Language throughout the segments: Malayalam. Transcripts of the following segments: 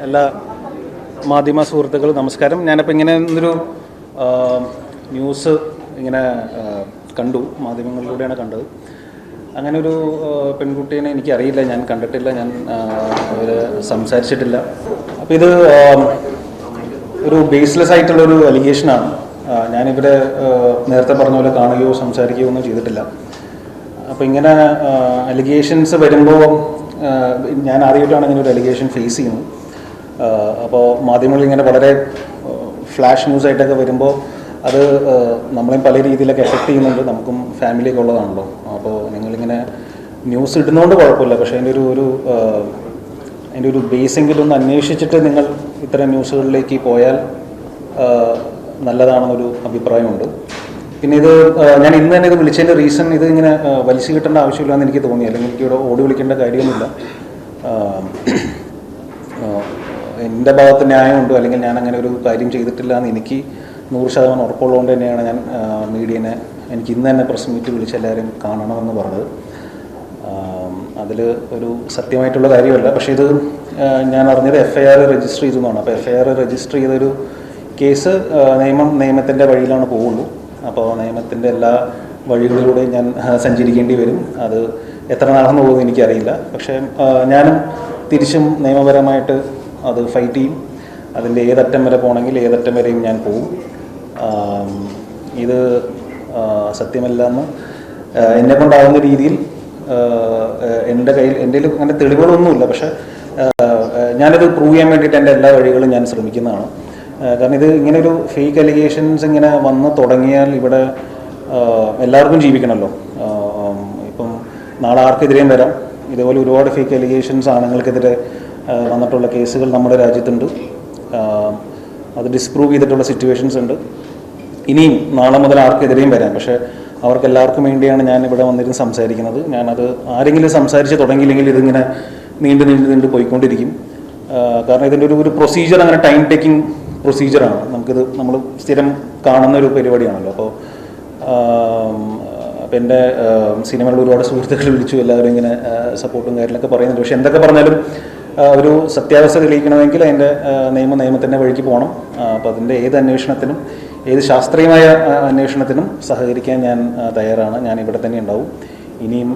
എല്ലാ മാധ്യമ സുഹൃത്തുക്കൾ നമസ്കാരം. ഞാനപ്പോൾ ഇങ്ങനെ ഒരു ന്യൂസ് ഇങ്ങനെ കണ്ടു, മാധ്യമങ്ങളിലൂടെയാണ് കണ്ടത്. അങ്ങനെ ഒരു പെൺകുട്ടീനെ എനിക്കറിയില്ല, ഞാൻ കണ്ടിട്ടില്ല, ഞാൻ അവർ സംസാരിച്ചിട്ടില്ല. അപ്പോൾ ഇത് ഒരു ബേസ്ലെസ് ആയിട്ടുള്ളൊരു അലിഗേഷനാണ്. ഞാനിവരെ നേരത്തെ പറഞ്ഞ പോലെ കാണുകയോ സംസാരിക്കുകയോ ഒന്നും ചെയ്തിട്ടില്ല. അപ്പോൾ ഇങ്ങനെ അലിഗേഷൻസ് വരുമ്പോൾ ഞാൻ ആദ്യമായിട്ടാണ് ഇങ്ങനെ ഒരു അലിഗേഷൻ ഫേസ് ചെയ്യുന്നത്. അപ്പോൾ മാധ്യമങ്ങളിൽ ഇങ്ങനെ വളരെ ഫ്ലാഷ് ന്യൂസായിട്ടൊക്കെ വരുമ്പോൾ അത് നമ്മളെയും പല രീതിയിലൊക്കെ എഫക്റ്റ് ചെയ്യുന്നുണ്ട്. നമുക്കും ഫാമിലിയൊക്കെ ഉള്ളതാണല്ലോ. അപ്പോൾ നിങ്ങളിങ്ങനെ ന്യൂസ് ഇടുന്നതുകൊണ്ട് കുഴപ്പമില്ല, പക്ഷേ അതിൻ്റെ ഒരു ബേസെങ്കിലും ഒന്ന് അന്വേഷിച്ചിട്ട് നിങ്ങൾ ഇത്തരം ന്യൂസുകളിലേക്ക് പോയാൽ നല്ലതാണെന്നൊരു അഭിപ്രായമുണ്ട്. പിന്നെ ഇത് ഞാൻ ഇന്ന് തന്നെ ഇത് വിളിച്ചതിൻ്റെ റീസൺ, ഇത് ഇങ്ങനെ വലിച്ചു കിട്ടേണ്ട ആവശ്യമില്ലാന്ന് എനിക്ക് തോന്നി, അല്ലെങ്കിൽ എനിക്ക് ഇവിടെ ഓടി വിളിക്കേണ്ട കാര്യമൊന്നുമില്ല. എൻ്റെ ഭാഗത്ത് ന്യായമുണ്ട്, അല്ലെങ്കിൽ ഞാൻ അങ്ങനെ ഒരു കാര്യം ചെയ്തിട്ടില്ല എന്ന് എനിക്ക് 100% ഉറപ്പുള്ളതുകൊണ്ട് തന്നെയാണ് ഞാൻ മീഡിയനെ എനിക്ക് ഇന്ന് തന്നെ പ്രസ് മീറ്റ് വിളിച്ച് എല്ലാവരും കാണണമെന്ന് പറഞ്ഞത്. അതിൽ ഒരു സത്യമായിട്ടുള്ള കാര്യമല്ല. പക്ഷേ ഇത് ഞാൻ അറിഞ്ഞത് FIR രജിസ്റ്റർ ചെയ്തു എന്നാണ്. അപ്പോൾ FIR രജിസ്റ്റർ ചെയ്തൊരു കേസ് നിയമത്തിൻ്റെ വഴിയിലാണ് പോവുള്ളൂ. അപ്പോൾ നിയമത്തിൻ്റെ എല്ലാ വഴികളിലൂടെയും ഞാൻ സഞ്ചരിക്കേണ്ടി വരും. അത് എത്ര നാളെന്ന് പോകുന്നത് എനിക്കറിയില്ല. പക്ഷേ ഞാനും തിരിച്ചും നിയമപരമായിട്ട് അത് ഫൈറ്റ് ചെയ്യും. അതിൻ്റെ ഏതറ്റം വരെ പോകണമെങ്കിൽ ഏതറ്റം വരെയും ഞാൻ പോകും. ഇത് സത്യമല്ലെന്ന് എന്നെക്കൊണ്ടാകുന്ന രീതിയിൽ എൻ്റെ അങ്ങനെ തെളിവുകളൊന്നുമില്ല. പക്ഷേ ഞാനത് പ്രൂവ് ചെയ്യാൻ വേണ്ടിയിട്ട് എൻ്റെ എല്ലാ വഴികളും ഞാൻ ശ്രമിക്കുന്നതാണ്. കാരണം ഇത് ഇങ്ങനൊരു ഫേക്ക് അലിഗേഷൻസ് ഇങ്ങനെ വന്ന് തുടങ്ങിയാൽ ഇവിടെ എല്ലാവർക്കും ജീവിക്കണമല്ലോ. ഇപ്പം നാളെ ആർക്കെതിരെയും വരാം. ഇതേപോലെ ഒരുപാട് ഫേക്ക് അലിഗേഷൻസ് ആണുങ്ങൾക്കെതിരെ വന്നിട്ടുള്ള കേസുകൾ നമ്മുടെ രാജ്യത്തുണ്ട്. അത് ഡിസ്പ്രൂവ് ചെയ്തിട്ടുള്ള സിറ്റുവേഷൻസ് ഉണ്ട്. ഇനിയും നാളെ മുതൽ ആർക്കെതിരെയും വരാം. പക്ഷേ അവർക്കെല്ലാവർക്കും വേണ്ടിയാണ് ഞാൻ ഇവിടെ വന്നിരുന്ന് സംസാരിക്കുന്നത്. ഞാനത് ആരെങ്കിലും സംസാരിച്ച് തുടങ്ങിയില്ലെങ്കിൽ ഇതിങ്ങനെ നീണ്ടു പോയിക്കൊണ്ടിരിക്കും. കാരണം ഇതിൻ്റെ ഒരു പ്രൊസീജിയർ അങ്ങനെ ടൈം ടേക്കിംഗ് പ്രൊസീജിയറാണ്. നമ്മൾ സ്ഥിരം കാണുന്ന ഒരു പരിപാടിയാണല്ലോ. അപ്പോൾ എൻ്റെ സിനിമകളിൽ ഒരുപാട് സുഹൃത്തുക്കൾ വിളിച്ചു, എല്ലാവരും ഇങ്ങനെ സപ്പോർട്ടും കാര്യങ്ങളൊക്കെ പറയുന്നുണ്ട്. പക്ഷെ എന്തൊക്കെ പറഞ്ഞാലും ഒരു സത്യാവസ്ഥ തെളിയിക്കണമെങ്കിൽ അതിൻ്റെ നിയമത്തിൻ്റെ വഴിക്ക് പോകണം. അപ്പോൾ അതിൻ്റെ ഏത് അന്വേഷണത്തിനും, ഏത് ശാസ്ത്രീയമായ അന്വേഷണത്തിനും സഹകരിക്കാൻ ഞാൻ തയ്യാറാണ്. ഞാൻ ഇവിടെ തന്നെ ഉണ്ടാവും. ഇനിയും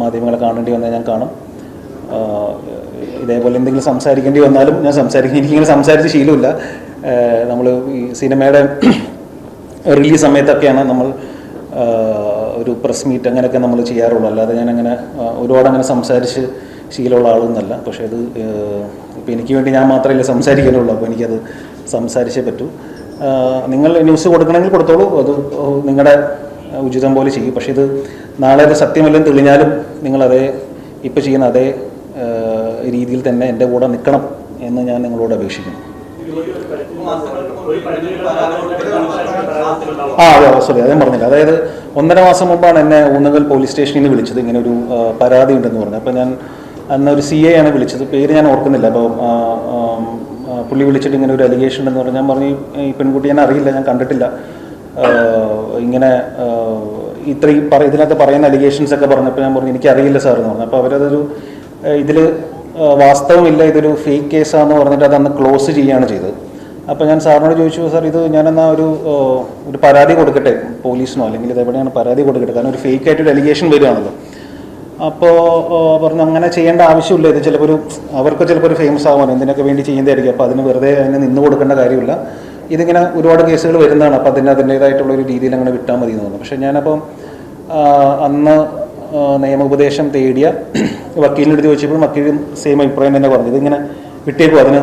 മാധ്യമങ്ങളെ കാണേണ്ടി വന്നാൽ ഞാൻ കാണും. ഇതേപോലെ എന്തെങ്കിലും സംസാരിക്കേണ്ടി വന്നാലും ഞാൻ സംസാരിക്കും. എനിക്കിങ്ങനെ സംസാരിച്ച് ശീലമില്ല. നമ്മൾ ഈ സിനിമയുടെ റിലീസ് സമയത്തൊക്കെയാണ് നമ്മൾ ഒരു പ്രസ് മീറ്റ് അങ്ങനെയൊക്കെ നമ്മൾ ചെയ്യാറുള്ളൂ. അല്ലാതെ ഞാനങ്ങനെ ഒരുപാട് അങ്ങനെ സംസാരിച്ച് ശീലമുള്ള ആളൊന്നുമല്ല. പക്ഷേ ഇത് ഇപ്പോൾ എനിക്ക് വേണ്ടി ഞാൻ മാത്രമല്ല സംസാരിക്കാനുള്ളൂ. അപ്പോൾ എനിക്കത് സംസാരിച്ചേ പറ്റൂ. നിങ്ങൾ ന്യൂസ് കൊടുക്കണമെങ്കിൽ കൊടുത്തോളൂ, അത് നിങ്ങളുടെ ഉചിതം പോലെ ചെയ്യും. പക്ഷേ ഇത് നാളെ അത് സത്യമല്ലെന്ന് തെളിഞ്ഞാലും നിങ്ങളതേ ഇപ്പോൾ ചെയ്യുന്ന അതേ രീതിയിൽ തന്നെ എൻ്റെ കൂടെ നിൽക്കണം എന്ന് ഞാൻ നിങ്ങളോട് അപേക്ഷിക്കുന്നു. അതെ, സോറി, അതേ പറഞ്ഞില്ല. അതായത് 1.5 മാസം മുമ്പാണ് എന്നെ ഊന്നുകൽ പോലീസ് സ്റ്റേഷനിൽ നിന്ന് വിളിച്ചത്. ഇങ്ങനെ ഒരു പരാതി ഉണ്ടെന്ന് പറഞ്ഞു. അപ്പോൾ ഞാൻ അന്ന് ഒരു CA ആണ് വിളിച്ചത്, പേര് ഞാൻ ഓർക്കുന്നില്ല. അപ്പോൾ പുള്ളി വിളിച്ചിട്ട് ഇങ്ങനെ ഒരു അലിഗേഷൻ ഉണ്ടെന്ന് പറഞ്ഞു. ഞാൻ പറഞ്ഞു ഈ പെൺകുട്ടി ഞാൻ അറിയില്ല, ഞാൻ കണ്ടിട്ടില്ല, ഇങ്ങനെ ഇതിനകത്ത് പറയുന്ന അലിഗേഷൻസ് ഒക്കെ പറഞ്ഞപ്പോൾ ഞാൻ പറഞ്ഞു എനിക്കറിയില്ല സാർ എന്ന് പറഞ്ഞു. അപ്പോൾ അവരതൊരു ഇതിൽ വാസ്തവമില്ല, ഇതൊരു ഫേക്ക് കേസാണെന്ന് പറഞ്ഞിട്ട് അതന്ന് ക്ലോസ് ചെയ്യുകയാണ് ചെയ്തത്. അപ്പോൾ ഞാൻ സാറിനോട് ചോദിച്ചു, സാർ ഇത് ഞാനെന്നാൽ ഒരു പരാതി കൊടുക്കട്ടെ പോലീസിനോ, അല്ലെങ്കിൽ ഇതെവിടെയാണ് പരാതി കൊടുക്കട്ടെ, കാരണം ഒരു ഫേക്ക് ആയിട്ടൊരു അലിഗേഷൻ വരികയാണല്ലോ. അപ്പോൾ പറഞ്ഞു അങ്ങനെ ചെയ്യേണ്ട ആവശ്യമില്ല, ഇത് ചിലപ്പോൾ അവർക്ക് ചിലപ്പോൾ ഒരു ഫേമസ് ആവാൻ എന്തിനൊക്കെ വേണ്ടി ചെയ്യുന്നതായിരിക്കും. അപ്പോൾ അതിന് നിന്ന് കൊടുക്കേണ്ട കാര്യമില്ല, ഇതിങ്ങനെ ഒരുപാട് കേസുകൾ വരുന്നതാണ്. അപ്പോൾ അതിൻ്റേതായിട്ടുള്ളൊരു രീതിയിൽ അങ്ങനെ വിട്ടാൽ മതി എന്ന് തോന്നുന്നു. പക്ഷേ ഞാനപ്പം അന്ന് നിയമോപദേശം തേടിയ വക്കീലിൻ്റെ അടുത്ത് ചോദിച്ചപ്പോൾ വക്കീലും സെയിം അഭിപ്രായം തന്നെ പറഞ്ഞു, ഇതിങ്ങനെ വിട്ടേക്കും, അതിന്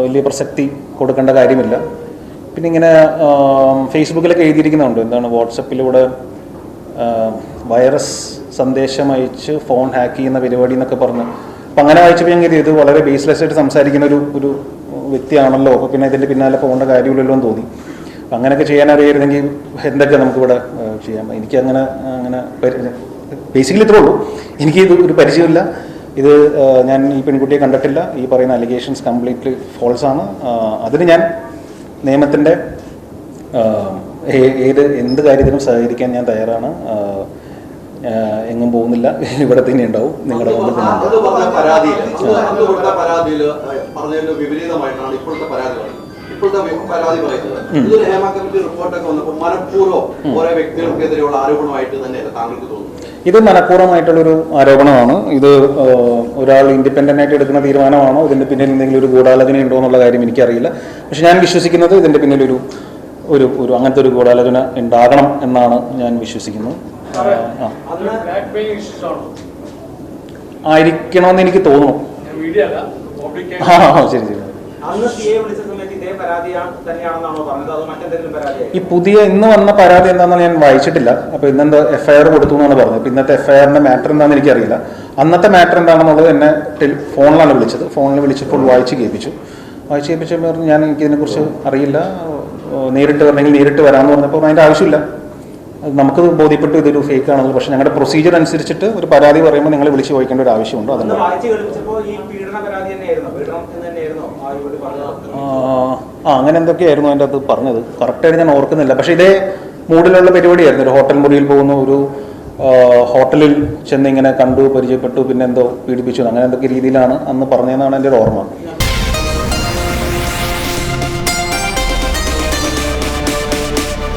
വലിയ പ്രസക്തി കൊടുക്കേണ്ട കാര്യമില്ല. പിന്നെ ഇങ്ങനെ ഫേസ്ബുക്കിലൊക്കെ എഴുതിയിരിക്കുന്നുണ്ട്, എന്താണ് വാട്സപ്പിലൂടെ വൈറസ് സന്ദേശം അയച്ച് ഫോൺ ഹാക്ക് ചെയ്യുന്ന പരിപാടി എന്നൊക്കെ പറഞ്ഞു. അപ്പം അങ്ങനെ വായിച്ചപ്പോൾ ഞാൻ ഇത് വളരെ ബേസ്ലെസ് ആയിട്ട് സംസാരിക്കുന്ന ഒരു വ്യക്തിയാണല്ലോ. അപ്പോൾ പിന്നെ ഇതിൻ്റെ പിന്നാലെ പോകേണ്ട കാര്യമില്ലല്ലോ എന്ന് തോന്നി. അപ്പം അങ്ങനെയൊക്കെ ചെയ്യാൻ അറിയായിരുന്നെങ്കിൽ എന്തൊക്കെ നമുക്കിവിടെ ചെയ്യാം. എനിക്കങ്ങനെ ബേസിക്കലി ഇത്രേ ഉള്ളൂ. എനിക്ക് ഇത് ഒരു പരിചയമില്ല. ഇത് ഞാൻ ഈ പെൺകുട്ടിയെ കണ്ടിട്ടില്ല. ഈ പറയുന്ന അലിഗേഷൻസ് കംപ്ലീറ്റ്ലി ഫോൾസ് ആണ്. അതിന് ഞാൻ നിയമത്തിൻ്റെ എന്ത് കാര്യത്തിനും സഹകരിക്കാൻ ഞാൻ തയ്യാറാണ്. എങ്ങും പോകുന്നില്ല, ഇവിടെ തന്നെ ഉണ്ടാവും, നിങ്ങളുടെ മുമ്പിൽ തന്നെ ഉണ്ടാവും. പരാതിയിൽ പറഞ്ഞതിന്റെ വിപരീതമായിട്ടാണ് ഇപ്പോഴത്തെ പരാതി പറയുന്നത്. ഇതൊരു ഹേമ കമ്മിറ്റി റിപ്പോർട്ടൊക്കെ വന്നപ്പോൾ മനഃപൂർവ്വം ഓരോ വ്യക്തികൾക്കെതിരെയുള്ള ആരോപണമായിട്ട് തന്നെ താങ്കൾക്ക് തോന്നുന്നു? ഇത് മനഃപൂർവ്വമായിട്ടുള്ളൊരു ആരോപണമാണ്. ഇത് ഒരാൾ ഇൻഡിപെൻഡൻ്റ് ആയിട്ട് എടുക്കുന്ന തീരുമാനമാണോ, ഇതിൻ്റെ പിന്നിൽ എന്തെങ്കിലും ഒരു ഗൂഢാലോചന ഉണ്ടോ എന്നുള്ള കാര്യം എനിക്കറിയില്ല. പക്ഷെ ഞാൻ വിശ്വസിക്കുന്നത് ഇതിൻ്റെ പിന്നിൽ ഒരു അങ്ങനത്തെ ഒരു ഗൂഢാലോചന ഉണ്ടാകണം എന്നാണ് ഞാൻ വിശ്വസിക്കുന്നത്. ആയിരിക്കണമെന്ന് എനിക്ക് തോന്നുന്നു. ശരി ശരി. ഈ പുതിയ ഇന്ന് വന്ന പരാതി എന്താണെന്ന് ഞാൻ വായിച്ചിട്ടില്ല. അപ്പോൾ ഇന്നെന്താ FIR കൊടുത്തു എന്നാണ് പറഞ്ഞത്. അപ്പോൾ ഇന്നത്തെ FIRന്റെ മാറ്റർ എന്താണെന്ന് എനിക്കറിയില്ല. അന്നത്തെ മാറ്റർ എന്താണെന്നുള്ളത് എന്നെ ഫോണിലാണ് വിളിച്ചത്. ഫോണിൽ വിളിച്ചപ്പോൾ വായിച്ച് കേൾപ്പിച്ചപ്പോൾ ഞാൻ എനിക്കിതിനെക്കുറിച്ച് അറിയില്ല, നേരിട്ട് വരണമെങ്കിൽ നേരിട്ട് വരാമെന്ന് പറഞ്ഞപ്പോൾ അതിൻ്റെ ആവശ്യമില്ല. നമുക്ക് ബോധ്യപ്പെട്ടു ഇതൊരു ഫേക്ക് ആണെന്ന്. പക്ഷേ ഞങ്ങളുടെ പ്രൊസീജിയർ അനുസരിച്ചിട്ട് ഒരു പരാതി പറയുമ്പോൾ നിങ്ങൾ വിളിച്ച് ചോദിക്കേണ്ട ഒരു ആവശ്യമുണ്ട്. അതുകൊണ്ട് അങ്ങനെ എന്തൊക്കെയായിരുന്നു അതിൻ്റെ അത് പറഞ്ഞത്, കറക്റ്റായിട്ട് ഞാൻ ഓർക്കുന്നില്ല. പക്ഷേ ഇതേ മൂഡിലുള്ള പരിപാടിയായിരുന്നു. ഒരു ഹോട്ടൽ മുറിയിൽ പോകുന്നു, ഒരു ഹോട്ടലിൽ ചെന്ന് ഇങ്ങനെ കണ്ടു, പരിചയപ്പെട്ടു, പിന്നെ എന്തോ പീഡിപ്പിച്ചു, അങ്ങനെ എന്തൊക്കെ രീതിയിലാണ് അന്ന് പറഞ്ഞതെന്നാണ് എൻ്റെ ഒരു ഓർമ്മ.